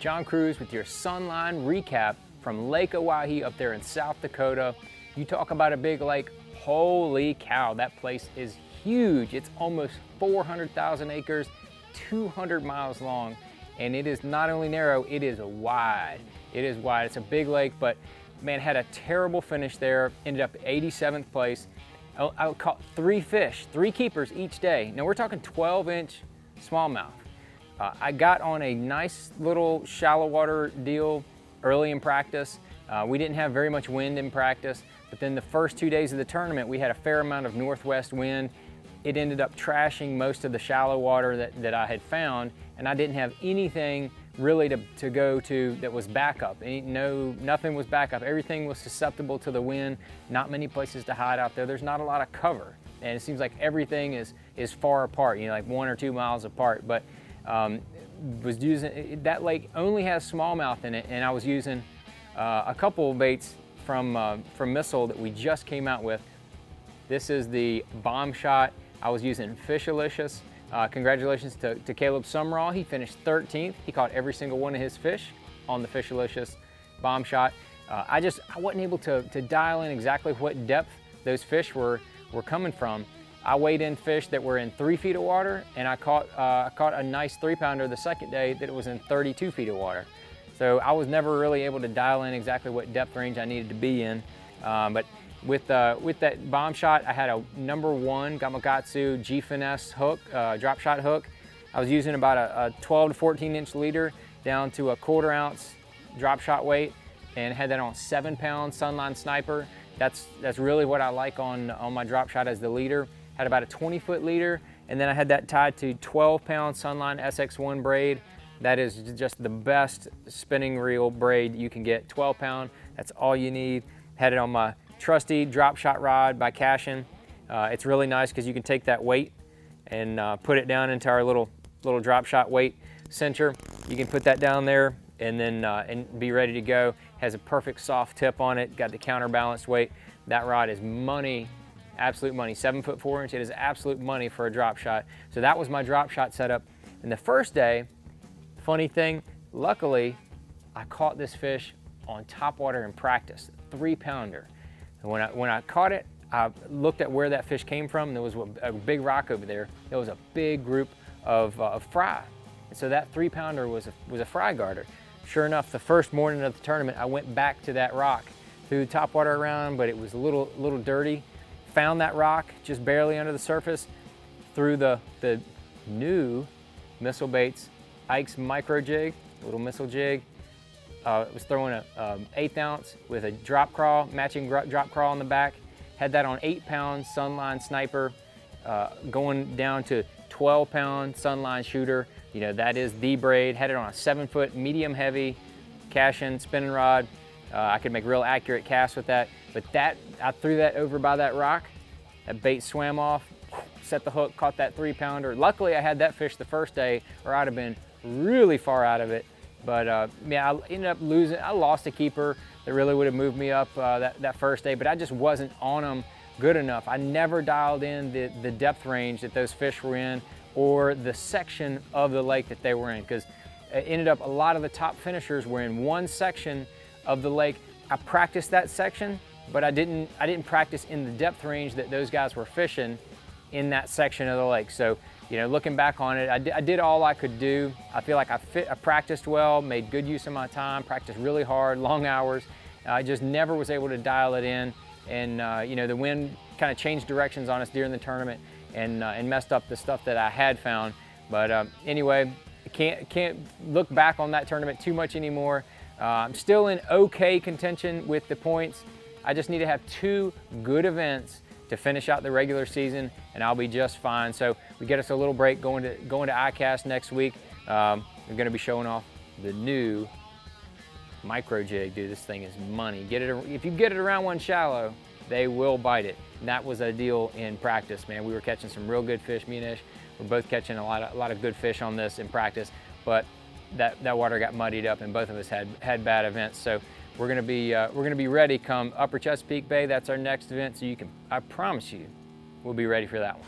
John Cruz with your Sunline recap from Lake Oahe up there in South Dakota. You talk about a big lake, holy cow, that place is huge. It's almost 400,000 acres, 200 miles long, and it is not only narrow, it is wide. It is wide, it's a big lake, but man, had a terrible finish there, ended up 87th place. I caught 3 fish, 3 keepers each day. Now we're talking 12-inch smallmouth. I got on a nice little shallow water deal early in practice. We didn't have very much wind in practice, but then the first 2 days of the tournament, we had a fair amount of northwest wind. It ended up trashing most of the shallow water that I had found, and I didn't have anything really to go to that was backup. Nothing was backup. Everything was susceptible to the wind. Not many places to hide out there. There's not a lot of cover, and it seems like everything is far apart, you know, like 1 or 2 miles apart. But was using that lake only has smallmouth in it, and I was using a couple of baits from Missile that we just came out with. This is the Bomb Shot. I was using Fishalicious. Congratulations to Caleb Summerall. He finished 13th. He caught every single one of his fish on the Fishalicious Bomb Shot. I wasn't able to dial in exactly what depth those fish were coming from. I weighed in fish that were in 3 feet of water, and I caught a nice 3-pounder the second day that it was in 32 feet of water. So I was never really able to dial in exactly what depth range I needed to be in. But with that Bomb Shot, I had a #1 Gamakatsu G-Finesse hook, drop shot hook. I was using about a 12 to 14 inch leader down to a 1/4 ounce drop shot weight, and had that on 7-pound Sunline Sniper. That's really what I like on my drop shot as the leader. Had about a 20-foot leader, and then I had that tied to 12-pound Sunline SX1 braid. That is just the best spinning reel braid you can get. 12-pound, that's all you need. Had it on my trusty drop shot rod by Cashin. It's really nice because you can take that weight and put it down into our little drop shot weight cincher. You can put that down there and then and be ready to go. Has a perfect soft tip on it, got the counterbalanced weight. That rod is money. Absolute money, 7'4" it is absolute money for a drop shot. So that was my drop shot setup. And the first day, funny thing, luckily, I caught this fish on top water in practice, 3-pounder. And when I caught it, I looked at where that fish came from. There was a big rock over there. There was a big group of fry. And so that 3-pounder was a fry garter. Sure enough, the first morning of the tournament, I went back to that rock, threw the top water around, but it was a little dirty. Found that rock just barely under the surface, threw the new Missile Baits Ike's micro jig, little Missile jig. Was throwing a 1/8 ounce with a drop crawl, matching drop crawl on the back. Had that on 8-pound Sunline Sniper, going down to 12-pound Sunline Shooter. You know, that is the braid. Had it on a 7-foot medium heavy Cashin spinning rod. I could make real accurate casts with that. But I threw that over by that rock. That bait swam off, set the hook, caught that 3-pounder. Luckily, I had that fish the first day, or I'd have been really far out of it. But yeah, I ended up losing. I lost a keeper that really would have moved me up that first day, but I just wasn't on them good enough. I never dialed in the depth range that those fish were in, or the section of the lake that they were in, because it ended up a lot of the top finishers were in one section of the lake. I practiced that section, but I didn't practice in the depth range that those guys were fishing in that section of the lake. So, you know, looking back on it, I did all I could do. I feel like I practiced well, made good use of my time, practiced really hard, long hours. I just never was able to dial it in. And, you know, the wind kind of changed directions on us during the tournament and messed up the stuff that I had found. But anyway, can't look back on that tournament too much anymore. I'm still in okay contention with the points. I just need to have 2 good events to finish out the regular season, and I'll be just fine. So we get us a little break going to ICAST next week. We're going to be showing off the new Micro jig, dude, this thing is money. If you get it around one shallow, they will bite it. And that was a deal in practice, man. We were catching some real good fish, me and Ish. We're both catching a lot of good fish on this in practice, but that water got muddied up and both of us had bad events. So we're gonna be ready come Upper Chesapeake Bay. That's our next event. So I promise you, we'll be ready for that one.